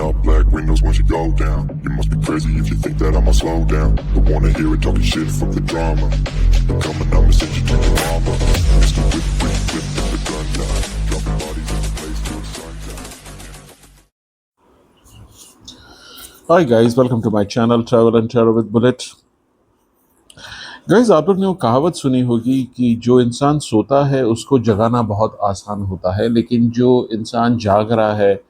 up black windows once you go down. You must be crazy if you think that I'ma slow down. Don't wanna hear it talking shit, fuck the drama. Keep it coming, I'ma send you to your mama. Mr. Whip, whip, whip, with the gun down. Dropping bodies in the place till the sun down. Hi guys, welcome to my channel Travel and Terror with Bullet. Guys, आप लोग ने वो कहावत सुनी होगी कि जो इंसान सोता है उसको जगाना बहुत आसान होता है, लेकिन जो इंसान जाग रहा है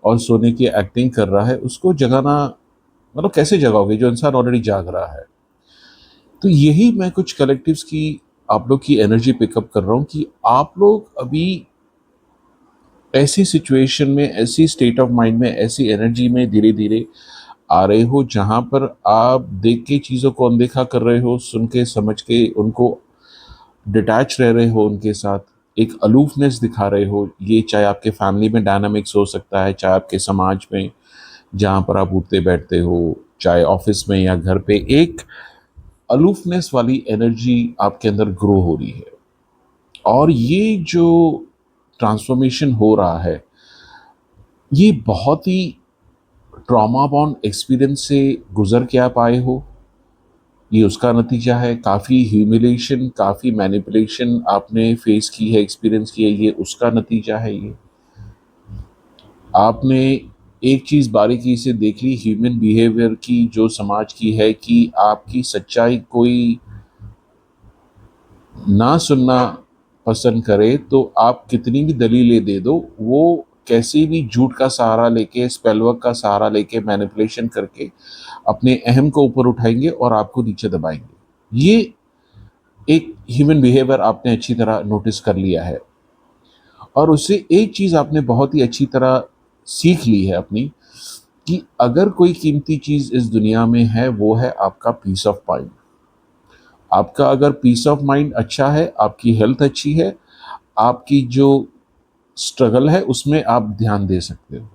और सोने की एक्टिंग कर रहा है उसको जगाना मतलब कैसे जगाओगे जो इंसान ऑलरेडी जाग रहा है। तो यही मैं कुछ कलेक्टिव्स की आप लोग की एनर्जी पिकअप कर रहा हूँ कि आप लोग अभी ऐसी सिचुएशन में, ऐसी स्टेट ऑफ माइंड में, ऐसी एनर्जी में धीरे धीरे आ रहे हो जहाँ पर आप देख के चीज़ों को अनदेखा कर रहे हो, सुन के समझ के उनको डिटैच रह रहे हो, उनके साथ एक अलूफनेस दिखा रहे हो। ये चाहे आपके फैमिली में डायनामिक्स हो सकता है, चाहे आपके समाज में जहाँ पर आप उठते बैठते हो, चाहे ऑफिस में या घर पे, एक अलूफनेस वाली एनर्जी आपके अंदर ग्रो हो रही है। और ये जो ट्रांसफॉर्मेशन हो रहा है ये बहुत ही ट्रॉमा बॉर्न एक्सपीरियंस से गुजर के आप आए हो, ये उसका नतीजा है। काफ़ी ह्यूमिलेशन, काफ़ी मैनिपुलेशन आपने फेस की है, एक्सपीरियंस की है, ये उसका नतीजा है। ये आपने एक चीज़ बारीकी से देख ली ह्यूमन बिहेवियर की जो समाज की है कि आपकी सच्चाई कोई ना सुनना पसंद करे तो आप कितनी भी दलीलें दे दो, वो कैसे भी झूठ का सहारा लेके, स्पेलवर्क का सहारा लेके, मैनिपुलेशन करके अपने अहम को ऊपर उठाएंगे और आपको नीचे दबाएंगे। ये एक ह्यूमन बिहेवियर आपने अच्छी तरह नोटिस कर लिया है और उससे एक चीज़ आपने बहुत ही अच्छी तरह सीख ली है अपनी, कि अगर कोई कीमती चीज़ इस दुनिया में है वो है आपका पीस ऑफ माइंड। आपका अगर पीस ऑफ माइंड अच्छा है, आपकी हेल्थ अच्छी है, आपकी जो स्ट्रगल है उसमें आप ध्यान दे सकते हो।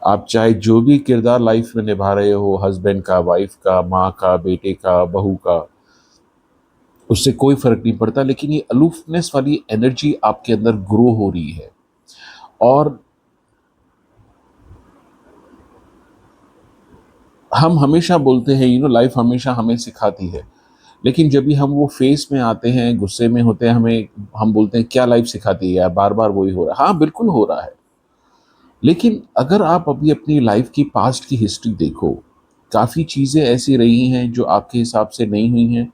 आप चाहे जो भी किरदार लाइफ में निभा रहे हो, हस्बैंड का, वाइफ का, माँ का, बेटे का, बहू का, उससे कोई फर्क नहीं पड़ता, लेकिन ये अलूफनेस वाली एनर्जी आपके अंदर ग्रो हो रही है। और हम हमेशा बोलते हैं लाइफ हमेशा हमें सिखाती है, लेकिन जब भी हम वो फेस में आते हैं, गुस्से में होते हैं, हम बोलते हैं क्या लाइफ सिखाती है यार, बार बार वही हो रहा है। हाँ, बिल्कुल हो रहा है, लेकिन अगर आप अभी अपनी लाइफ की पास्ट की हिस्ट्री देखो, काफ़ी चीज़ें ऐसी रही हैं जो आपके हिसाब से नहीं हुई हैं।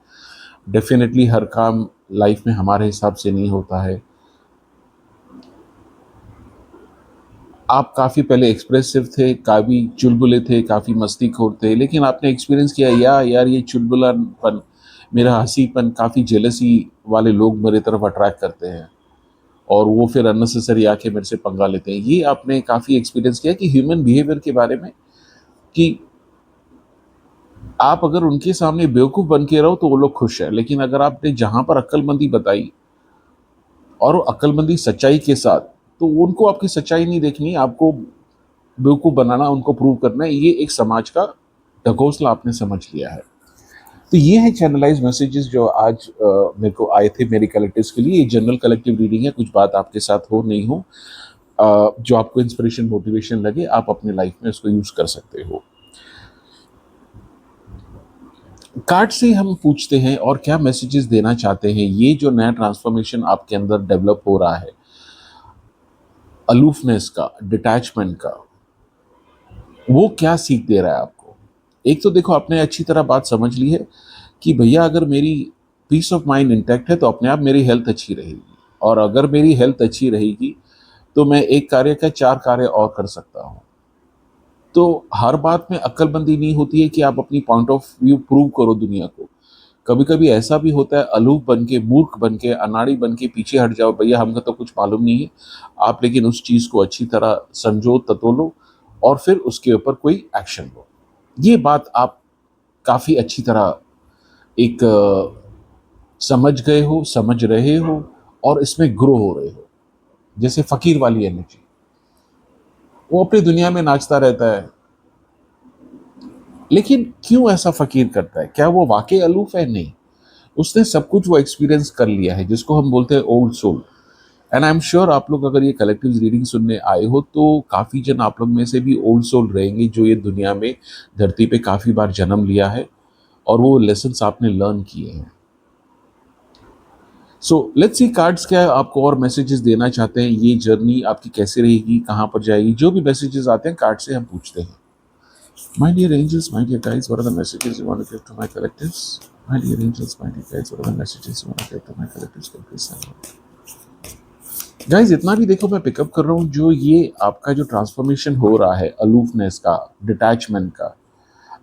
डेफिनेटली हर काम लाइफ में हमारे हिसाब से नहीं होता है। आप काफ़ी पहले एक्सप्रेसिव थे, काफ़ी चुलबुले थे, काफ़ी मस्तीखोर थे, लेकिन आपने एक्सपीरियंस किया यार ये चुलबुलापन, मेरा हंसीपन, काफ़ी जेलसी वाले लोग मेरे तरफ अट्रैक्ट करते हैं और वो फिर अननेसेसरी आके मेरे से पंगा लेते हैं। ये आपने काफ़ी एक्सपीरियंस किया कि ह्यूमन बिहेवियर के बारे में, कि आप अगर उनके सामने बेवकूफ़ बन के रहो तो वो लोग खुश हैं, लेकिन अगर आपने जहाँ पर अक्लमंदी बताई और वो अक्लमंदी सच्चाई के साथ, तो उनको आपकी सच्चाई नहीं देखनी, आपको बेवकूफ़ बनाना, उनको प्रूव करना है। ये एक समाज का ढकोसला आपने समझ लिया है। तो ये है चैनलाइज मैसेजेस जो आज मेरे को आए थे मेरी कलेक्टिव्स के लिए। ये जनरल कलेक्टिव रीडिंग है, कुछ बात आपके साथ हो नहीं हो, जो आपको इंस्पिरेशन, मोटिवेशन लगे, आप अपने लाइफ में उसको यूज़ कर सकते हो। कार्ड से हम पूछते हैं और क्या मैसेजेस देना चाहते हैं। ये जो नया ट्रांसफॉर्मेशन आपके अंदर डेवलप हो रहा है, अलूफनेस का, डिटैचमेंट का, वो क्या सीख दे रहा है आपको। एक तो देखो, आपने अच्छी तरह बात समझ ली है कि भैया अगर मेरी पीस ऑफ माइंड इंटैक्ट है तो अपने आप मेरी हेल्थ अच्छी रहेगी, और अगर मेरी हेल्थ अच्छी रहेगी तो मैं एक कार्य का 4 कार्य और कर सकता हूँ। तो हर बात में अक्लमंदी नहीं होती है कि आप अपनी पॉइंट ऑफ व्यू प्रूव करो दुनिया को। कभी कभी ऐसा भी होता है, अलूप बन के, मूर्ख बन के, अनाड़ी बन के पीछे हट जाओ, भैया हमको तो कुछ मालूम नहीं है। आप लेकिन उस चीज़ को अच्छी तरह समझो, ततोलो और फिर उसके ऊपर कोई एक्शन लो। ये बात आप काफ़ी अच्छी तरह एक समझ गए हो, समझ रहे हो और इसमें ग्रो हो रहे हो। जैसे फ़कीर वाली एनर्जी, वो अपनी दुनिया में नाचता रहता है, लेकिन क्यों ऐसा फ़कीर करता है? क्या वो वाक़ई अलूफ़ है? नहीं, उसने सब कुछ वो एक्सपीरियंस कर लिया है, जिसको हम बोलते हैं old soul. And I am sure आप लोग अगर ये कलेक्टिव रीडिंग सुनने आए हो तो काफ़ी जन आप लोग में से भी ओल्ड सोल रहेंगे जो ये दुनिया में धरती पे काफ़ी बार जन्म लिया है और वो लेसन्स आपने लर्न किए हैं। सो लेट्स सी कार्ड्स क्या आपको और मैसेजेस देना चाहते हैं, ये जर्नी आपकी कैसे रहेगी, कहाँ पर जाएगी, जो भी मैसेजेस आते हैं कार्ड से हम पूछते हैं। My dear angels, my dear guides, what are the messages you want to give to my collectives? My dear angels, my dear guides, what are the messages you want to give to my collectives? Please send them. Guys, इतना भी देखो मैं pickup कर रहा हूँ, जो ये आपका जो ट्रांसफॉर्मेशन हो रहा है अलूफनेस का, डिटैचमेंट का,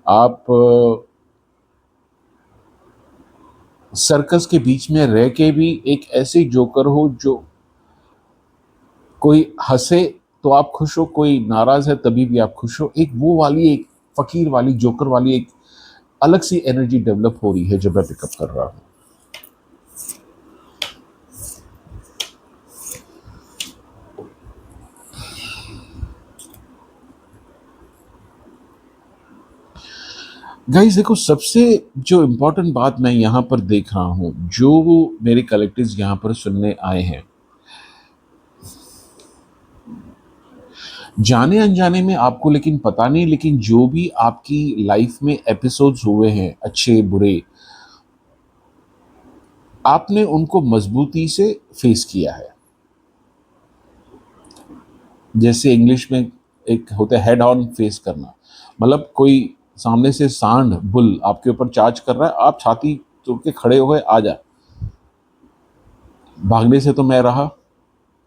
आप सर्कस के बीच में रह के भी एक ऐसे जोकर हो जो कोई हंसे तो आप खुश हो, कोई नाराज है तभी भी आप खुश हो, एक वो वाली एक फकीर वाली जोकर वाली एक अलग सी एनर्जी डेवलप हो रही है जो मैं पिकअप कर रहा हूं। गाइस देखो, सबसे जो इम्पोर्टेंट बात मैं यहां पर देख रहा हूं, जो मेरे कलेक्टिव्स यहां पर सुनने आए हैं, जाने अनजाने में आपको लेकिन पता नहीं, लेकिन जो भी आपकी लाइफ में एपिसोड्स हुए हैं अच्छे बुरे, आपने उनको मजबूती से फेस किया है। जैसे इंग्लिश में एक होता है हेड ऑन फेस करना, मतलब कोई सामने से सांड बुल आपके ऊपर चार्ज कर रहा है, आप छाती तोड़ के खड़े हो गए, आ जा, भागने से तो मैं रहा,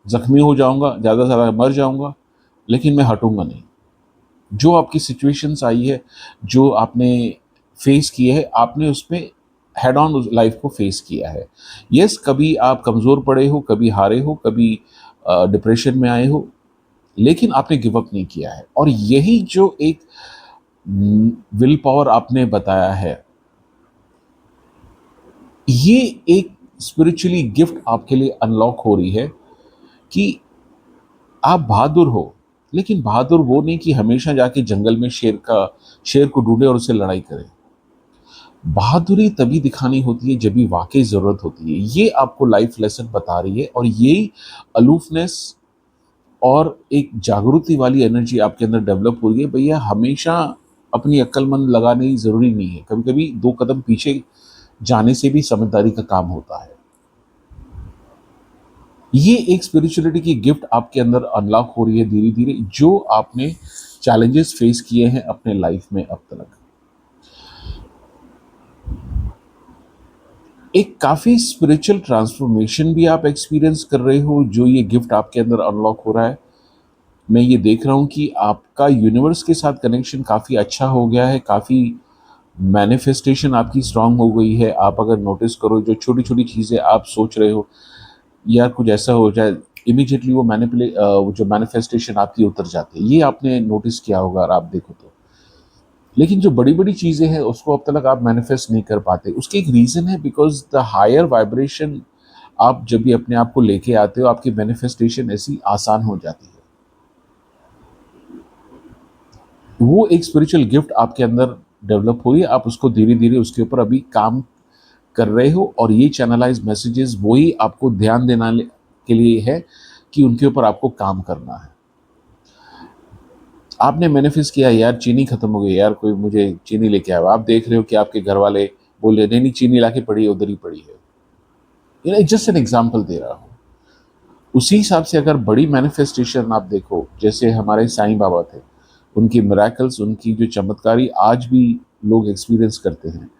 जख्मी हो जाऊंगा, ज़्यादा से ज़्यादा मर जाऊंगा, लेकिन मैं हटूंगा नहीं। जो आपकी सिचुएशंस आई है, जो आपने फेस किए है, आपने उसमें हेड ऑन उस लाइफ को फेस किया है। यस, कभी आप कमज़ोर पड़े हो, कभी हारे हो, कभी डिप्रेशन में आए हो, लेकिन आपने गिव अप नहीं किया है। और यही जो एक विल पावर आपने बताया है, ये एक स्पिरिचुअली गिफ्ट आपके लिए अनलॉक हो रही है कि आप बहादुर हो, लेकिन बहादुर वो नहीं कि हमेशा जाके जंगल में शेर को ढूंढे और उससे लड़ाई करें। बहादुरी तभी दिखानी होती है जब भी वाकई ज़रूरत होती है। ये आपको लाइफ लेसन बता रही है, और यही अलूफनेस और एक जागृति वाली एनर्जी आपके अंदर डेवलप हो रही है। भैया, हमेशा अपनी अक्लमंद लगानी ज़रूरी नहीं है, कभी कभी 2 कदम पीछे जाने से भी समझदारी का काम होता है। ये एक स्पिरिचुअलिटी की गिफ्ट आपके अंदर अनलॉक हो रही है धीरे धीरे, जो आपने चैलेंजेस फेस किए हैं अपने लाइफ में अब तक। एक काफ़ी स्पिरिचुअल ट्रांसफॉर्मेशन भी आप एक्सपीरियंस कर रहे हो, जो ये गिफ्ट आपके अंदर अनलॉक हो रहा है। मैं ये देख रहा हूँ कि आपका यूनिवर्स के साथ कनेक्शन काफ़ी अच्छा हो गया है, काफ़ी मैनिफेस्टेशन आपकी स्ट्रांग हो गई है। आप अगर नोटिस करो, जो छोटी छोटी चीज़ें आप सोच रहे हो यार कुछ ऐसा हो जाए, इमीडिएटली वो जो मैनिफेस्टेशन आपकी उतर जाती है। ये आपने नोटिस किया होगा अगर आप देखो तो। लेकिन जो बड़ी बड़ी चीज़ें हैं उसको अब तक आप मैनिफेस्ट नहीं कर पाते। उसकी एक रीज़न है, बिकॉज द हायर वाइब्रेशन आप जब भी अपने आप को लेके आते हो, आपकी मैनिफेस्टेशन ऐसी आसान हो जाती है। वो एक स्पिरिचुअल गिफ्ट आपके अंदर डेवलप हुई है, आप उसको धीरे धीरे उसके ऊपर अभी काम कर रहे हो, और ये चैनलाइज मैसेजेस वही आपको ध्यान देना के लिए है कि उनके ऊपर आपको काम करना है। आपने मैनिफेस्ट किया यार चीनी खत्म हो गई, यार कोई मुझे चीनी लेके आया, आप देख रहे हो कि आपके घर वाले बोल रहे नहीं चीनी लाके पड़ी है, उधर ही पड़ी है। जस्ट एन एग्जाम्पल दे रहा हूँ। उसी हिसाब से अगर बड़ी मैनिफेस्टेशन आप देखो, जैसे हमारे साईं बाबा थे, उनकी मिरेकल्स, उनकी जो चमत्कारी आज भी लोग एक्सपीरियंस करते हैं।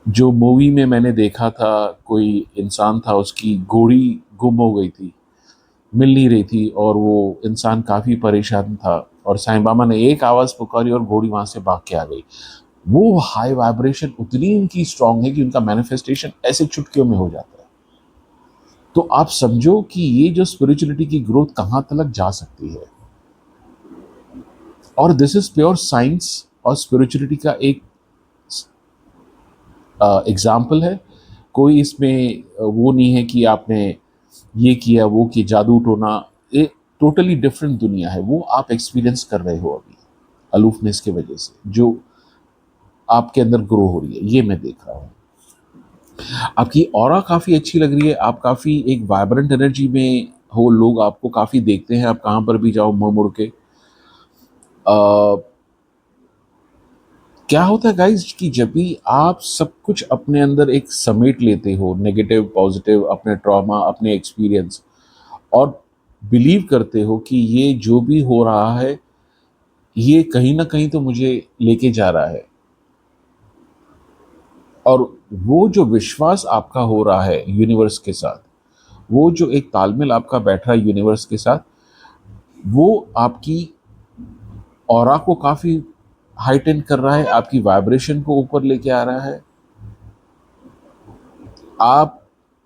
जो मूवी में मैंने देखा था, कोई इंसान था, उसकी घोड़ी गुम हो गई थी, मिल नहीं रही थी, और वो इंसान काफ़ी परेशान था, और साईं बाबा ने एक आवाज़ पुकारी और घोड़ी वहाँ से भाग के आ गई। वो हाई वाइब्रेशन उतनी उनकी स्ट्रांग है कि उनका मैनिफेस्टेशन ऐसे चुटकियों में हो जाता है। तो आप समझो कि ये जो स्पिरिचुअलिटी की ग्रोथ कहाँ तक जा सकती है। और दिस इज प्योर साइंस और स्पिरिचुअलिटी का एक एग्जाम्पल है। कोई इसमें वो नहीं है कि आपने ये किया वो कि जादू टोना, एक टोटली डिफरेंट दुनिया है। वो आप एक्सपीरियंस कर रहे हो अभी अलूफनेस की वजह से, जो आपके अंदर ग्रो हो रही है, ये मैं देख रहा हूँ। आपकी ऑरा काफ़ी अच्छी लग रही है, आप काफ़ी एक वाइब्रेंट एनर्जी में हो, लोग आपको काफ़ी देखते हैं, आप कहाँ पर भी जाओ मुड़-मुड़ के। अ, क्या होता है गाइज़ कि जब भी आप सब कुछ अपने अंदर एक समेट लेते हो, नेगेटिव, पॉज़िटिव, अपने ट्रॉमा, अपने एक्सपीरियंस और बिलीव करते हो कि ये जो भी हो रहा है, ये कहीं न कहीं तो मुझे लेके जा रहा है। और वो जो विश्वास आपका हो रहा है यूनिवर्स के साथ, वो जो एक तालमेल आपका बैठ रहा है यूनिवर्स के साथ, वो आपकी ऑरा को काफ़ी हाइटेन कर रहा है, आपकी वाइब्रेशन को ऊपर लेके आ रहा है। आप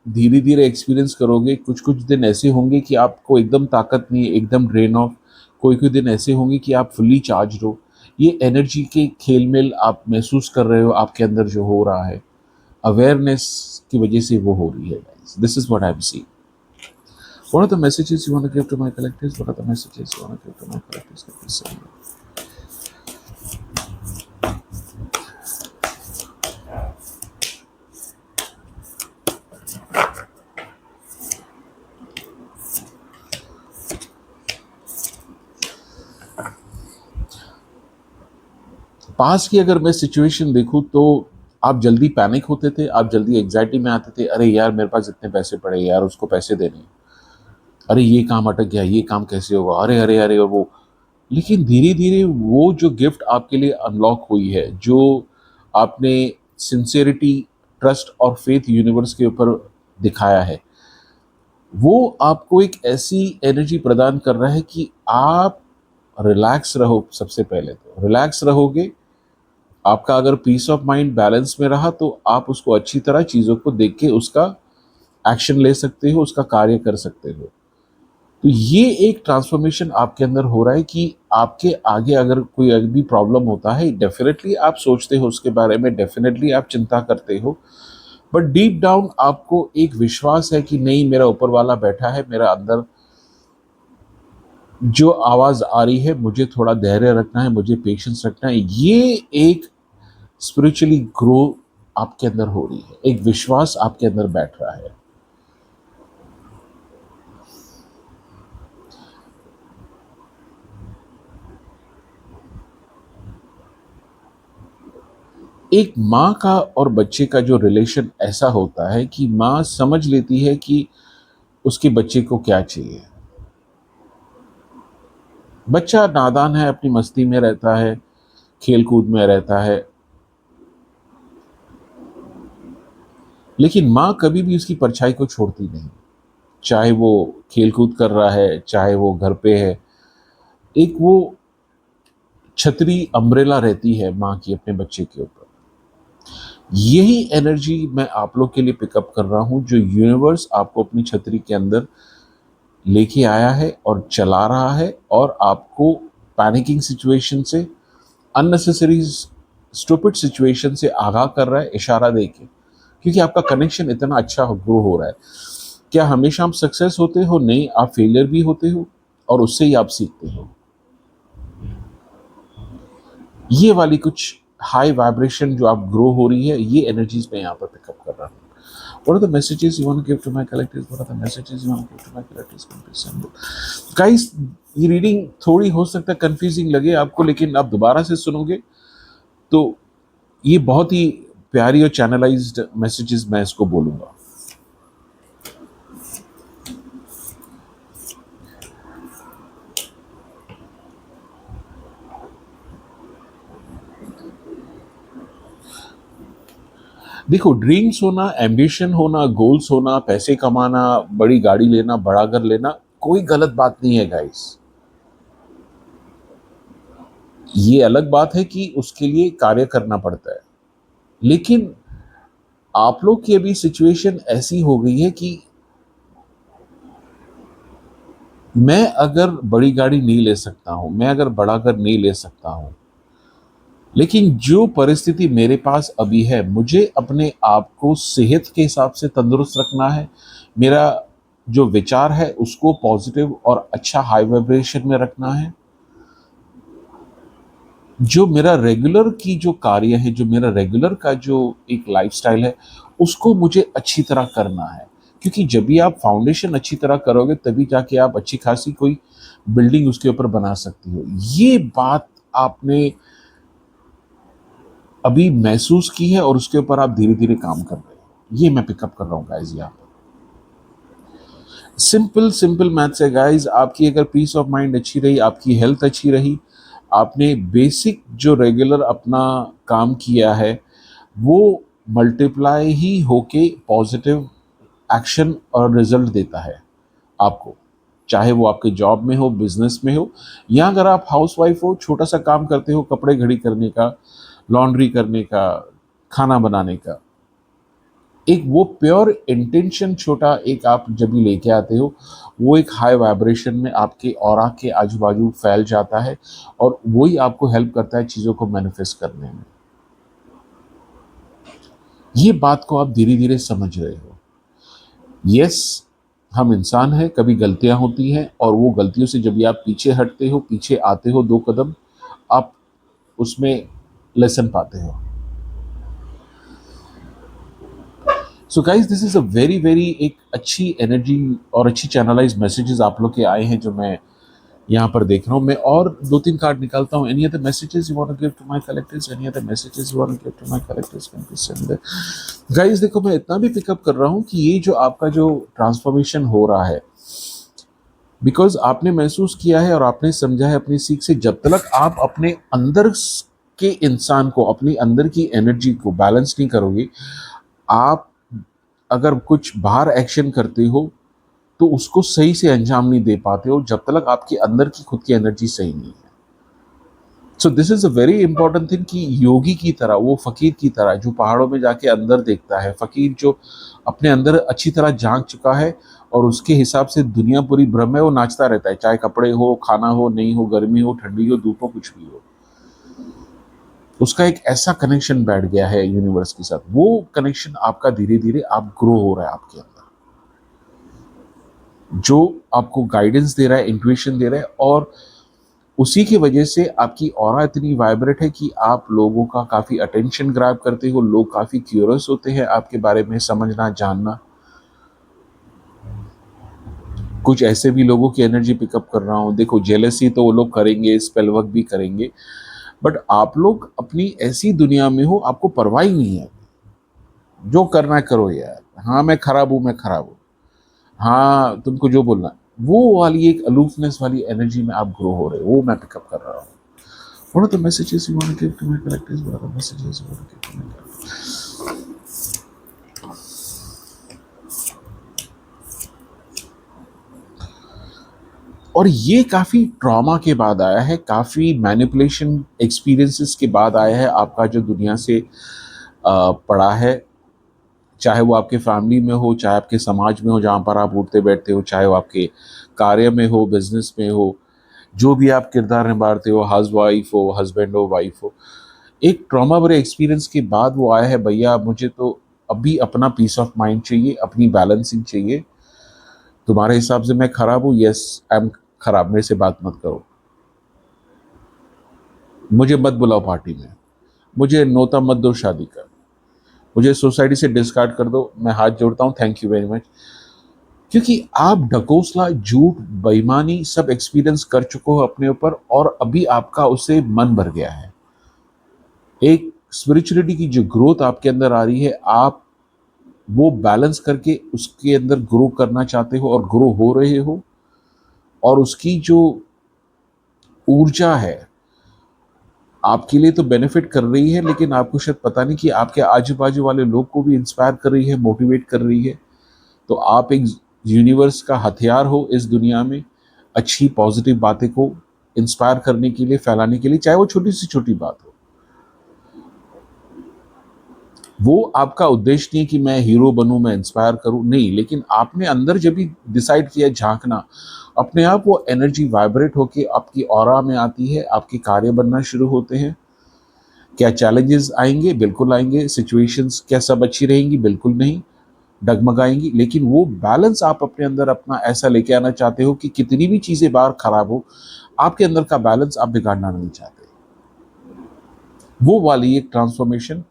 धीरे-धीरे एक्सपीरियंस करोगे, कुछ-कुछ दिन ऐसे होंगे कि आपको एकदम ताकत नहीं है, एकदम ड्रेन ऑफ, कोई-कोई दिन ऐसे होंगे कि आप फुल्ली चार्ज्ड हो। ये एनर्जी के खेल-मेल आप महसूस कर रहे हो, आपके अंदर जो हो रहा है, अवेयरनेस की वजह से वो हो रही है guys. This is what I am seeing. What are the messages you want to give to my collectors? What are the messages you want to give to my collectors? Let me see. पास की अगर मैं situation देखूँ तो आप जल्दी panic होते थे, आप जल्दी एंग्जायटी में आते थे, अरे यार मेरे पास इतने पैसे पड़े यार, उसको पैसे देने हैं। अरे ये काम अटक गया, ये काम कैसे होगा? अरे, अरे, अरे और वो। लेकिन धीरे-धीरे वो जो गिफ्ट आपके लिए अनलॉक हुई है, जो आपने सिंसियरिटी, ट्रस्ट और फेथ यूनिवर्स के ऊपर दिखाया है, वो आपको एक ऐसी एनर्जी प्रदान कर रहा है कि आप रिलैक्स रहो सबसे पहले तो। रिलैक्स रहोगे, आपका अगर पीस ऑफ माइंड बैलेंस में रहा तो आप उसको अच्छी तरह चीज़ों को देख के उसका एक्शन ले सकते हो, उसका कार्य कर सकते हो। तो ये एक ट्रांसफॉर्मेशन आपके अंदर हो रहा है कि आपके आगे अगर कोई अगर भी प्रॉब्लम होता है, डेफ़िनेटली आप सोचते हो उसके बारे में, डेफ़िनेटली आप चिंता करते हो, बट डीप डाउन आपको एक विश्वास है कि नहीं मेरा ऊपर वाला बैठा है, मेरा अंदर जो आवाज़ आ रही है, मुझे थोड़ा धैर्य रखना है, मुझे पेशेंस रखना है। ये एक स्पिरिचुअली ग्रो आपके अंदर हो रही है, एक विश्वास आपके अंदर बैठ रहा है। एक माँ का और बच्चे का जो रिलेशन ऐसा होता है कि माँ समझ लेती है कि उसके बच्चे को क्या चाहिए। बच्चा नादान है, अपनी मस्ती में रहता है, खेल-कूद में रहता है, लेकिन माँ कभी भी उसकी परछाई को छोड़ती नहीं। चाहे वो खेल-कूद कर रहा है, चाहे वो घर पे है, एक वो छतरी, अम्ब्रेला रहती है माँ की अपने बच्चे के ऊपर। यही एनर्जी मैं आप लोग के लिए पिकअप कर रहा हूँ, जो यूनिवर्स आपको अपनी छतरी के अंदर लेके आया है और चला रहा है और आपको पैनिकिंग सिचुएशन से, अननेसेसरी स्टूपिड सिचुएशन से आगाह कर रहा है इशारा देके, क्योंकि आपका कनेक्शन इतना अच्छा ग्रो हो रहा है। क्या हमेशा आप सक्सेस होते हो? नहीं, आप फेलियर भी होते हो और उससे ही आप सीखते हो। ये वाली कुछ हाई वाइब्रेशन जो आप ग्रो हो रही है, ये एनर्जीज मैं यहाँ पर पिकअप कर रहा हूँ। What are the messages you want to give to my collectors? What are the messages you want to give to my collectors? Guys, ये रीडिंग थोड़ी हो सकता है कंफ्यूजिंग लगे आपको, लेकिन आप दोबारा से सुनोगे तो ये बहुत ही प्यारी और चैनलाइज्ड मैसेजेस मैं इसको बोलूँगा। देखो, ड्रीम्स होना, एम्बिशन होना, गोल्स होना, पैसे कमाना, बड़ी गाड़ी लेना, बड़ा घर लेना, कोई गलत बात नहीं है गाइस। ये अलग बात है कि उसके लिए कार्य करना पड़ता है, लेकिन आप लोग की अभी सिचुएशन ऐसी हो गई है कि मैं अगर बड़ी गाड़ी नहीं ले सकता हूँ, मैं अगर बड़ा घर नहीं ले सकता हूँ, लेकिन जो परिस्थिति मेरे पास अभी है, मुझे अपने आप को सेहत के हिसाब से तंदुरुस्त रखना है। मेरा जो विचार है उसको पॉजिटिव और अच्छा हाई वाइब्रेशन में रखना है। जो मेरा रेगुलर की जो कार्य है, जो मेरा रेगुलर का जो एक लाइफस्टाइल है, उसको मुझे अच्छी तरह करना है, क्योंकि जब भी आप फाउंडेशन अच्छी तरह करोगे तभी जाके आप अच्छी खासी कोई बिल्डिंग उसके ऊपर बना सकती हो। ये बात आपने अभी महसूस की है और उसके ऊपर आप धीरे धीरे काम कर रहे हो। ये मैं पिकअप कर रहा हूँ गाइज। यहाँ पर सिंपल सिंपल मैथ्स है गाइज। आपकी अगर पीस ऑफ माइंड अच्छी रही, आपकी हेल्थ अच्छी रही, आपने बेसिक जो रेगुलर अपना काम किया है वो मल्टीप्लाई ही होके पॉजिटिव एक्शन और रिजल्ट देता है आपको, चाहे वो आपके जॉब में हो, बिजनेस में हो, या अगर आप हाउस वाइफ हो, छोटा सा काम करते हो, कपड़े घड़ी करने का, लॉन्ड्री करने का, खाना बनाने का, एक वो प्योर इंटेंशन छोटा एक आप जब भी लेके आते हो, वो एक हाई वाइब्रेशन में आपके ऑरा के आजू बाजू फैल जाता है और वही आपको हेल्प करता है चीज़ों को मैनिफेस्ट करने में। ये बात को आप धीरे धीरे समझ रहे हो। यस, हम इंसान हैं, कभी गलतियां होती हैं और वो गलतियों से जब भी आप पीछे हटते हो, पीछे आते हो 2 कदम, आप उसमें लेसन पाते हो। So guys, this is a very very एक अच्छी एनर्जी और अच्छी चैनलाइज मैसेजेस आप लोग के आए हैं जो मैं यहाँ पर देख रहा हूँ। मैं और 2-3 कार्ड निकालता हूँ। Any other messages you want to give to my collectors? Any other messages you want to give to my collectors? Can please send there. Guys देखो, मैं इतना भी पिकअप कर रहा हूँ कि ये जो आपका जो ट्रांसफॉर्मेशन हो रहा है, बिकॉज आपने महसूस किया है और आपने समझा है अपनी सीख से, जब तक आप अपने अंदर के इंसान को, अपनी अंदर की एनर्जी को बैलेंस नहीं करोगे, आप अगर कुछ बाहर एक्शन करते हो तो उसको सही से अंजाम नहीं दे पाते हो जब तक आपके अंदर की खुद की एनर्जी सही नहीं है। So this is a very important thing कि योगी की तरह, वो फकीर की तरह जो पहाड़ों में जाके अंदर देखता है, फकीर जो अपने अंदर अच्छी तरह झांक चुका है और उसके हिसाब से दुनिया पूरी ब्रह्म है, वो नाचता रहता है, चाहे कपड़े हो, खाना हो, नहीं हो, गर्मी हो, ठंडी हो, धूप हो, कुछ भी हो। उसका एक ऐसा कनेक्शन बैठ गया है यूनिवर्स के साथ। वो कनेक्शन आपका धीरे धीरे आप ग्रो हो रहा है आपके अंदर, जो आपको गाइडेंस दे रहा है, इंट्यूशन दे रहा है, और उसी की वजह से आपकी ऑरा इतनी वाइब्रेट है कि आप लोगों का काफ़ी अटेंशन ग्रैब करते हो। लोग काफ़ी क्यूरियस होते हैं आपके बारे में समझना, जानना। कुछ ऐसे भी लोगों की एनर्जी पिकअप कर रहा हूँ। देखो, जेलसी तो वो लोग करेंगे, स्पेल वर्क भी करेंगे, बट आप लोग अपनी ऐसी दुनिया में हो, आपको परवाह ही नहीं है। जो करना है करो यार। हाँ, मैं खराब हूँ, मैं खराब हूँ। हाँ, तुमको जो बोलना है, वो वाली एक अलूफनेस वाली एनर्जी में आप ग्रो हो रहे हो, वो मैं पिकअप कर रहा हूँ। What are the messages you want to give to my collectors? What are the messages you want to give to my collectors? और ये काफ़ी ट्रॉमा के बाद आया है, काफ़ी मैनिपुलेशन एक्सपीरियंसेस के बाद आया है आपका जो दुनिया से पड़ा है, चाहे वो आपके फैमिली में हो, चाहे आपके समाज में हो जहाँ पर आप उठते बैठते हो, चाहे वो आपके कार्य में हो, बिजनेस में हो, जो भी आप किरदार निभाते हो, हाउस वाइफ हो, हस्बैंड हो, वाइफ हो, एक ट्रॉमा भरे एक्सपीरियंस के बाद वो आया है, भैया मुझे तो अभी अपना पीस ऑफ माइंड चाहिए, अपनी बैलेंसिंग चाहिए। तुम्हारे हिसाब से मैं खराब हूँ, यस आई एम खराब, मेरे से बात मत करो, मुझे मत बुलाओ पार्टी में, मुझे नोता मत दो शादी का, मुझे सोसाइटी से डिस्कार्ड कर दो, मैं हाथ जोड़ता हूँ, थैंक यू वेरी मच। क्योंकि आप ढकोसला, झूठ, बेईमानी सब एक्सपीरियंस कर चुके हो अपने ऊपर और अभी आपका उससे मन भर गया है। एक स्पिरिचुअलिटी की जो ग्रोथ आपके अंदर आ रही है, आप वो बैलेंस करके उसके अंदर ग्रो करना चाहते हो और ग्रो हो रहे हो, और उसकी जो ऊर्जा है आपके लिए तो बेनिफिट कर रही है, लेकिन आपको शायद पता नहीं कि आपके आजू बाजू वाले लोग को भी इंस्पायर कर रही है, मोटिवेट कर रही है। तो आप एक यूनिवर्स का हथियार हो इस दुनिया में, अच्छी पॉजिटिव बातें को इंस्पायर करने के लिए, फैलाने के लिए, चाहे वो छोटी से छोटी बात हो। वो आपका उद्देश्य नहीं कि मैं हीरो बनूं, मैं इंस्पायर करूं, नहीं, लेकिन आपने अंदर जब भी डिसाइड किया झांकना, अपने आप वो एनर्जी वाइब्रेट होके आपकी ऑरा में आती है, आपके कार्य बनना शुरू होते हैं। क्या चैलेंजेस आएंगे? बिल्कुल आएंगे। सिचुएशंस क्या सब अच्छी रहेंगी? बिल्कुल नहीं, डगमगाएंगी। लेकिन वो बैलेंस आप अपने अंदर अपना ऐसा लेके आना चाहते हो कि कितनी भी चीज़ें बाहर खराब हो, आपके अंदर का बैलेंस आप बिगाड़ना नहीं चाहते। वो वाली एक ट्रांसफॉर्मेशन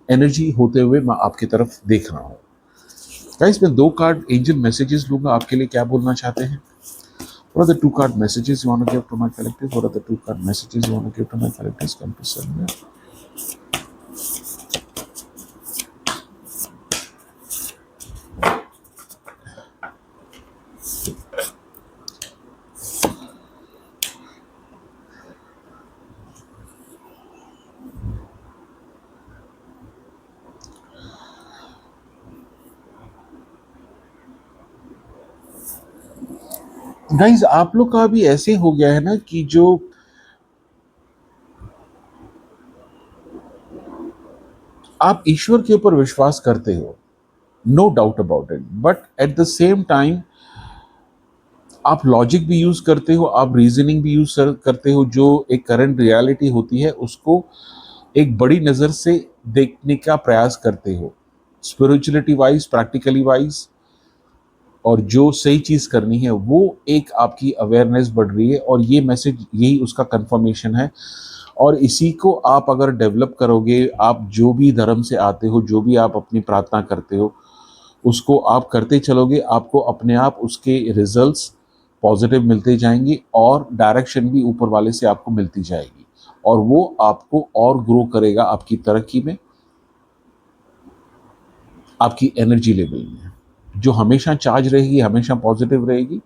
एनर्जी होते हुए मैं आपकी तरफ देख रहा हूँ। गाइस, मैं 2 कार्ड एंजल मैसेजेस लूंगा आपके लिए, क्या बोलना चाहते हैं? What are the 2 card messages you want to give to my collective? What are the 2 card messages you want to give to my collectives? Come to send me. Guys, आप लोग का भी ऐसे हो गया है ना कि जो आप ईश्वर के ऊपर विश्वास करते हो, no doubt about it, but at the same time आप लॉजिक भी यूज करते हो, आप रीजनिंग भी यूज करते हो, जो एक करंट रियलिटी होती है उसको एक बड़ी नजर से देखने का प्रयास करते हो, स्पिरिचुअलिटी वाइज, प्रैक्टिकली वाइज, और जो सही चीज करनी है वो एक आपकी अवेयरनेस बढ़ रही है, और ये मैसेज यही उसका कंफर्मेशन है। और इसी को आप अगर डेवलप करोगे, आप जो भी धर्म से आते हो, जो भी आप अपनी प्रार्थना करते हो, उसको आप करते चलोगे, आपको अपने आप उसके रिजल्ट्स पॉजिटिव मिलते जाएंगे, और डायरेक्शन भी ऊपर वाले से आपको मिलती जाएगी, और वो आपको और ग्रो करेगा आपकी तरक्की में, आपकी एनर्जी लेवल में, जो हमेशा चार्ज रहेगी, हमेशा पॉजिटिव रहेगी।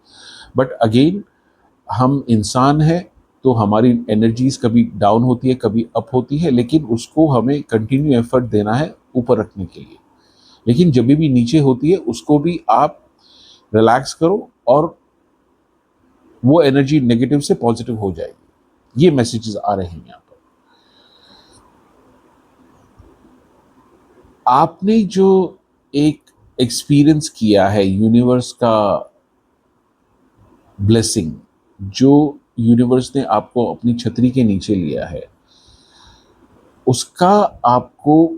बट अगेन, हम इंसान हैं, तो हमारी एनर्जीज कभी डाउन होती है, कभी अप होती है, लेकिन उसको हमें कंटिन्यू एफर्ट देना है ऊपर रखने के लिए। लेकिन जब भी नीचे होती है उसको भी आप रिलैक्स करो, और वो एनर्जी नेगेटिव से पॉजिटिव हो जाएगी। ये मैसेजेस आ रहे हैं यहाँ पर। आपने जो एक एक्सपीरियंस किया है यूनिवर्स का ब्लेसिंग, जो यूनिवर्स ने आपको अपनी छतरी के नीचे लिया है, उसका आपको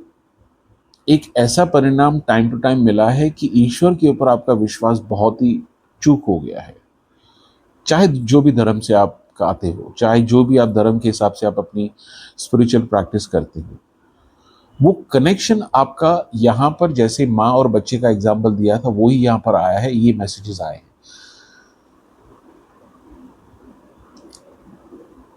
एक ऐसा परिणाम टाइम टू टाइम मिला है कि ईश्वर के ऊपर आपका विश्वास बहुत ही चूक हो गया है। चाहे जो भी धर्म से आप आते हो, चाहे जो भी आप धर्म के हिसाब से आप अपनी स्पिरिचुअल प्रैक्टिस करते हो, वो कनेक्शन आपका यहाँ पर, जैसे माँ और बच्चे का एग्जाम्पल दिया था, वही यहाँ पर आया है, ये मैसेजेस आए हैं।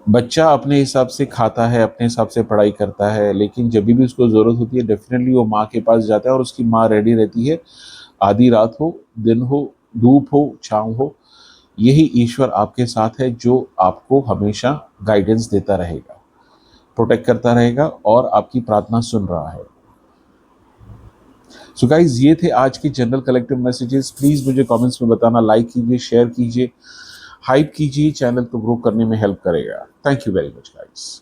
बच्चा अपने हिसाब से खाता है, अपने हिसाब से पढ़ाई करता है, लेकिन जब भी उसको ज़रूरत होती है डेफिनेटली वो माँ के पास जाता है, और उसकी माँ रेडी रहती है। आधी रात हो, दिन हो, धूप हो, छाँव हो, यही ईश्वर आपके साथ है, जो आपको हमेशा गाइडेंस देता रहेगा, प्रोटेक्ट करता रहेगा, और आपकी प्रार्थना सुन रहा है। सो गाइज, ये थे आज के जनरल कलेक्टिव मैसेजेस। प्लीज़ मुझे कमेंट्स में बताना, लाइक कीजिए, शेयर कीजिए, हाइप कीजिए, चैनल को ग्रो करने में हेल्प करेगा। Thank you very much guys.